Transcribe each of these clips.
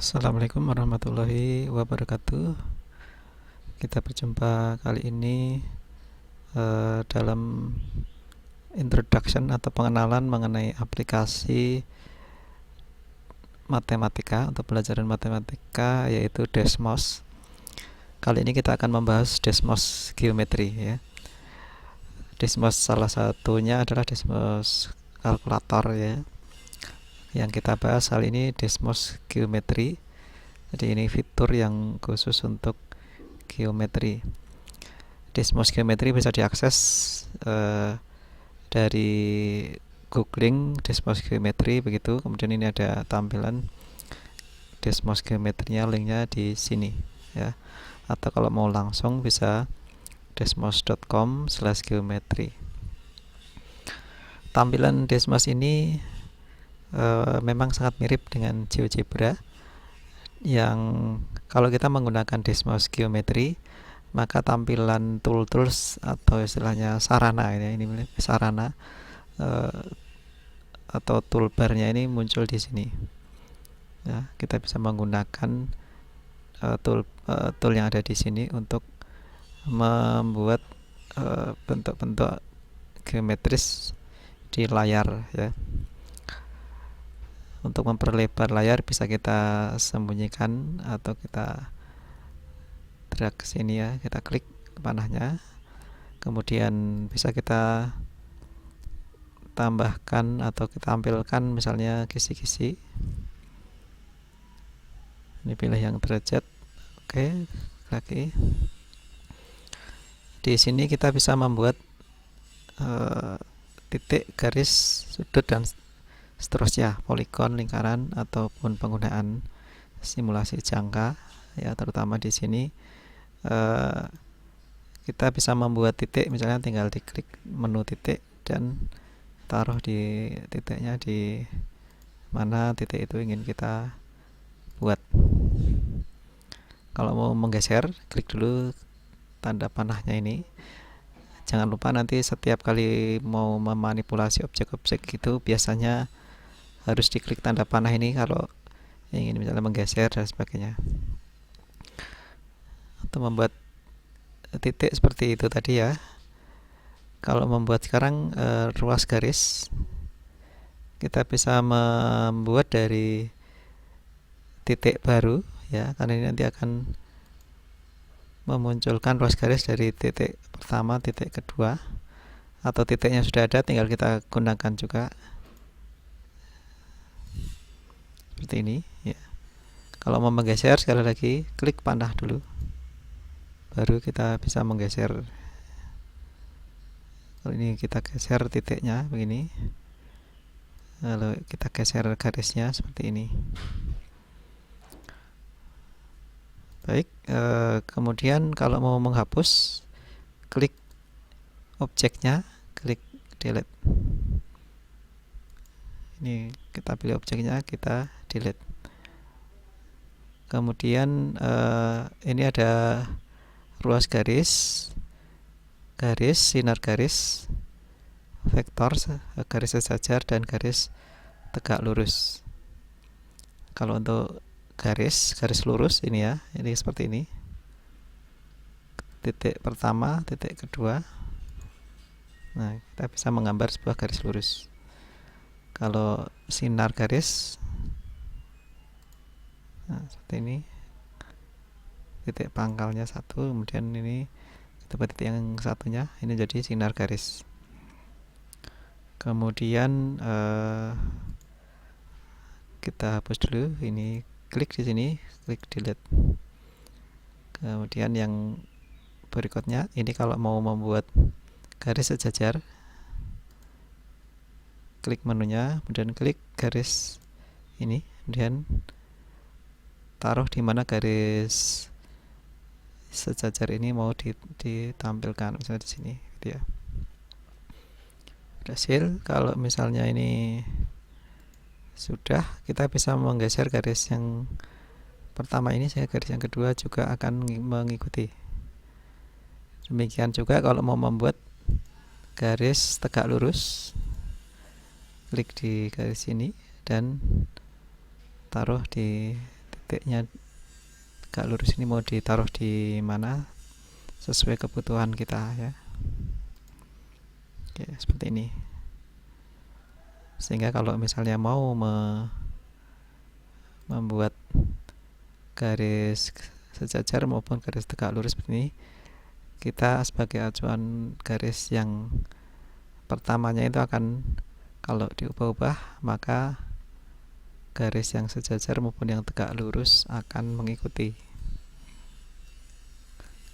Assalamualaikum warahmatullahi wabarakatuh. Kita berjumpa kali ini dalam introduction atau pengenalan mengenai aplikasi matematika untuk pelajaran matematika, yaitu Desmos. Kali ini kita akan membahas Desmos geometri ya. Desmos salah satunya adalah Desmos kalkulator ya. Yang kita bahas kali ini Desmos geometri. Jadi ini fitur yang khusus untuk geometri. Desmos geometri bisa diakses dari googling Desmos geometri begitu. Kemudian ini ada tampilan Desmos geometrinya, linknya di sini ya. Atau kalau mau langsung bisa desmos.com/geometri. Tampilan Desmos ini memang sangat mirip dengan GeoGebra, yang kalau kita menggunakan Desmos geometri maka tampilan tools atau istilahnya sarana ini sarana atau toolbarnya ini muncul di sini ya. Kita bisa menggunakan tool yang ada di sini untuk membuat bentuk-bentuk geometris di layar ya. Untuk memperlebar layar bisa kita sembunyikan atau kita drag ke sini ya, kita klik panahnya. Kemudian bisa kita tambahkan atau kita tampilkan misalnya kisi-kisi. Ini pilih yang derajat. Oke, lagi. Di sini kita bisa membuat titik, garis, sudut dan seterusnya, poligon, lingkaran ataupun penggunaan simulasi jangka ya. Terutama di sini kita bisa membuat titik, misalnya tinggal diklik menu titik dan taruh di titiknya di mana titik itu ingin kita buat. Kalau mau menggeser, klik dulu tanda panahnya ini. Jangan lupa nanti setiap kali mau memanipulasi objek-objek itu biasanya harus diklik tanda panah ini kalau ingin misalnya menggeser dan sebagainya, atau membuat titik seperti itu tadi ya. Kalau membuat sekarang ruas garis, kita bisa membuat dari titik baru ya, karena ini nanti akan memunculkan ruas garis dari titik pertama, titik kedua, atau titiknya sudah ada tinggal kita gunakan juga seperti ini ya. Kalau mau menggeser, sekali lagi klik panah dulu baru kita bisa menggeser. Kalau ini kita geser titiknya begini, lalu kita geser garisnya seperti ini. Baik, kemudian kalau mau menghapus, klik objeknya, klik delete. Ini kita pilih objeknya, kita delete. Kemudian ini ada ruas garis, sinar garis, vektor, garis sejajar dan garis tegak lurus. Kalau untuk garis lurus ini ya, ini seperti ini. Titik pertama, titik kedua. Nah, kita bisa menggambar sebuah garis lurus. Kalau sinar garis, nah, seperti ini. Titik pangkalnya satu, kemudian ini titik yang satunya, ini jadi sinar garis. Kemudian kita hapus dulu ini, klik di sini, klik delete. Kemudian yang berikutnya ini kalau mau membuat garis sejajar, klik menunya, kemudian klik garis ini, kemudian taruh di mana garis sejajar ini mau ditampilkan, misalnya di sini gitu ya. Hasil, kalau misalnya ini sudah, kita bisa menggeser garis yang pertama ini, saya garis yang kedua juga akan mengikuti. Demikian juga kalau mau membuat garis tegak lurus, klik di garis ini dan taruh di titiknya tegak lurus ini mau ditaruh di mana sesuai kebutuhan kita ya. Oke, seperti ini. Sehingga kalau misalnya mau membuat garis sejajar maupun garis tegak lurus seperti ini, kita sebagai acuan garis yang pertamanya itu akan, kalau diubah-ubah maka garis yang sejajar maupun yang tegak lurus akan mengikuti.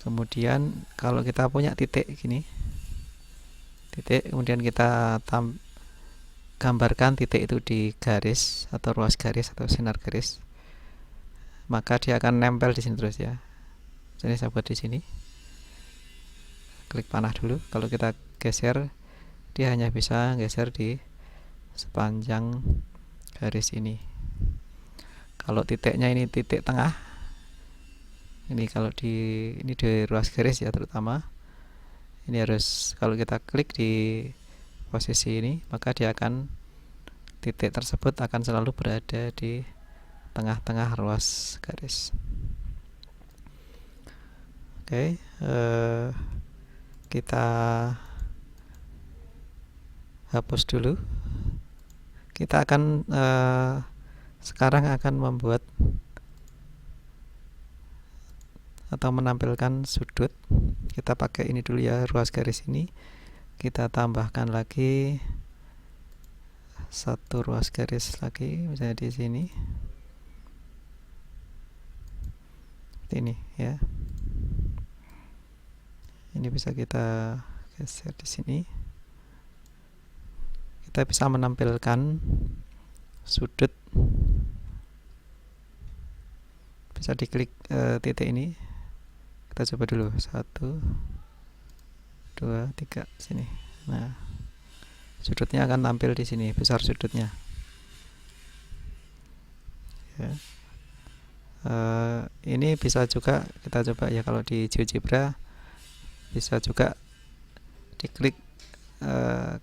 Kemudian kalau kita punya titik gini, titik, kemudian kita gambarkan titik itu di garis atau ruas garis atau sinar garis, maka dia akan nempel di sini terus ya. Jadi saya buat di sini, klik panah dulu. Kalau kita geser, dia hanya bisa geser di sepanjang garis ini. Kalau titiknya ini titik tengah, ini kalau ini di ruas garis ya terutama, ini harus, kalau kita klik di posisi ini, maka dia akan, titik tersebut akan selalu berada di tengah-tengah ruas garis. Oke, kita hapus dulu. Kita akan sekarang akan membuat atau menampilkan sudut. Kita pakai ini dulu ya, ruas garis ini. Kita tambahkan lagi satu ruas garis lagi, misalnya di sini, seperti ini ya. Ini bisa kita geser di sini. Kita bisa menampilkan sudut. Bisa diklik titik ini. Kita coba dulu, 1, 2, 3 sini. Nah, sudutnya akan tampil di sini, besar sudutnya ya. Ini bisa juga kita coba ya, kalau di GeoGebra bisa juga diklik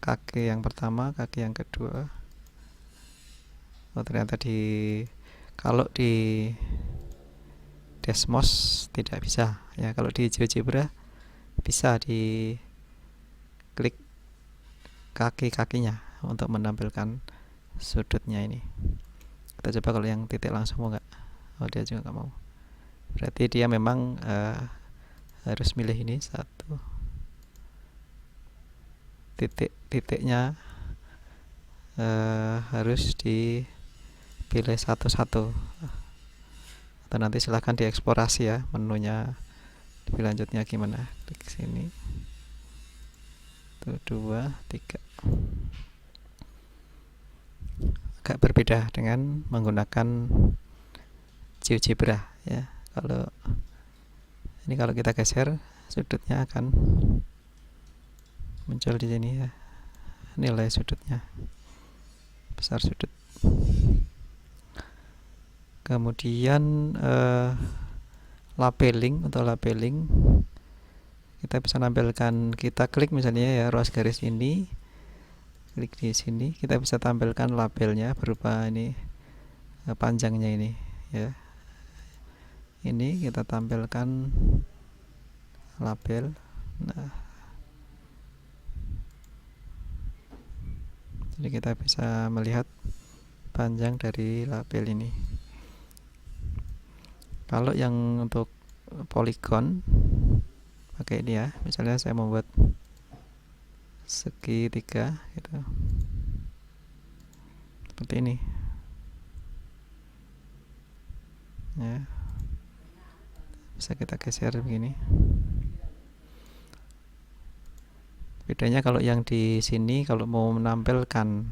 kaki yang pertama, kaki yang kedua. Oh, ternyata kalau di Desmos tidak bisa ya. Kalau di GeoGebra bisa di klik kaki-kakinya untuk menampilkan sudutnya ini. Kita coba kalau yang titik langsung mau nggak? Oh, dia juga nggak mau. Berarti dia memang harus milih ini satu. Titiknya harus dipilih satu-satu. Atau nanti silahkan dieksplorasi ya menunya, lebih lanjutnya gimana. Klik sini. 1, 2, 3. Agak berbeda dengan menggunakan GeoGebra ya. Kalau ini, kalau kita geser, sudutnya akan muncul di sini ya, nilai sudutnya, besar sudut. Kemudian labeling, untuk labeling kita bisa nampilkan, kita klik misalnya ya ruas garis ini, klik di sini, kita bisa tampilkan labelnya berupa ini panjangnya ini ya. Ini kita tampilkan label. Nah, jadi kita bisa melihat panjang dari label ini. Kalau yang untuk poligon pakai ini ya, misalnya saya membuat segitiga gitu, seperti ini ya. Bisa kita geser begini. Bedanya kalau yang di sini, kalau mau menampilkan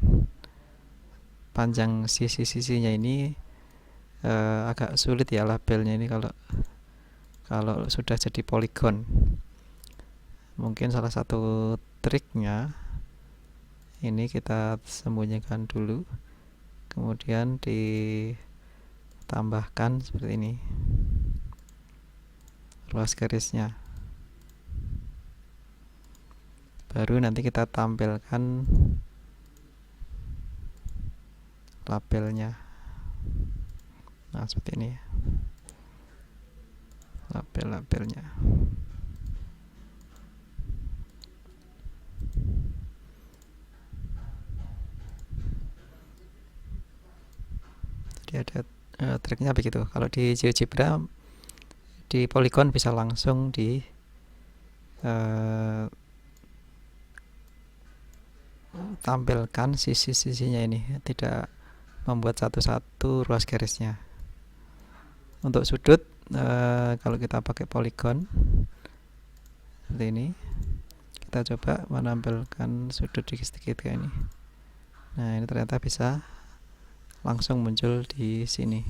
panjang sisi-sisinya ini agak sulit ya labelnya ini, kalau sudah jadi poligon. Mungkin salah satu triknya ini kita sembunyikan dulu, kemudian ditambahkan seperti ini ruas garisnya, baru nanti kita tampilkan labelnya. Nah, seperti ini. label-labelnya. Jadi ada triknya begitu. Kalau di GeoGebra di Polygon bisa langsung di tampilkan sisi-sisinya ini, tidak membuat satu-satu ruas garisnya. Untuk sudut kalau kita pakai Polygon seperti ini, kita coba menampilkan sudut sedikit kayak ini. Nah, ini ternyata bisa langsung muncul di sini.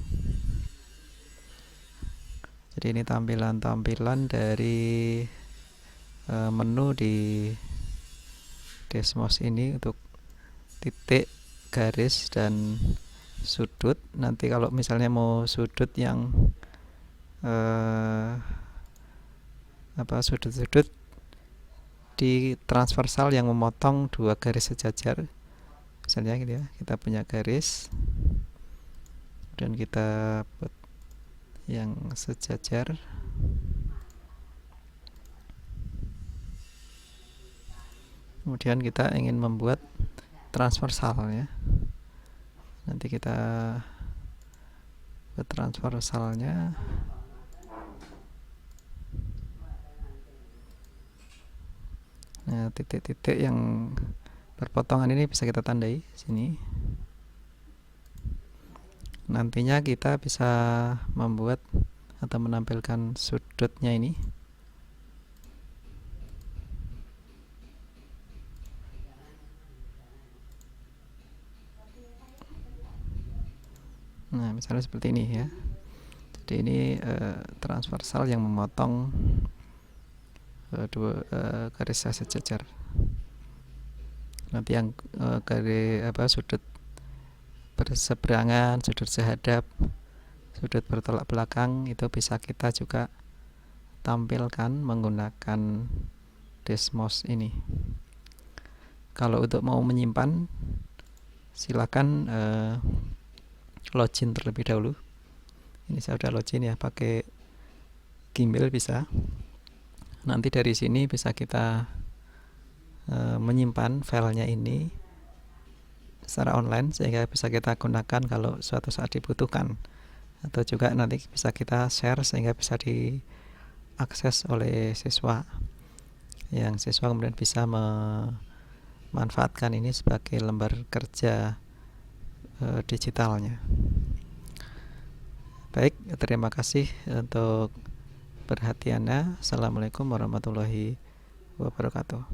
Jadi ini tampilan-tampilan dari menu di Desmos ini untuk titik, garis, dan sudut. Nanti kalau misalnya mau sudut yang sudut-sudut di transversal yang memotong dua garis sejajar, misalnya gitu ya, kita punya garis dan kita buat yang sejajar. Kemudian kita ingin membuat transversal ya, nanti kita buat transversalnya. Nah, titik-titik yang berpotongan ini bisa kita tandai sini. Nantinya kita bisa membuat atau menampilkan sudutnya ini. Nah, misalnya seperti ini ya. Jadi ini transversal yang memotong dua garis sejajar. Nanti yang garis sudut berseberangan, sudut sehadap, sudut bertolak belakang itu bisa kita juga tampilkan menggunakan Desmos ini. Kalau untuk mau menyimpan, silakan login terlebih dahulu. Ini saya udah login ya, pakai Gmail bisa. Nanti dari sini bisa kita menyimpan filenya ini secara online sehingga bisa kita gunakan kalau suatu saat dibutuhkan, atau juga nanti bisa kita share sehingga bisa diakses oleh siswa, yang siswa kemudian bisa memanfaatkan ini sebagai lembar kerja digitalnya. Baik, terima kasih untuk perhatiannya. Assalamualaikum warahmatullahi wabarakatuh.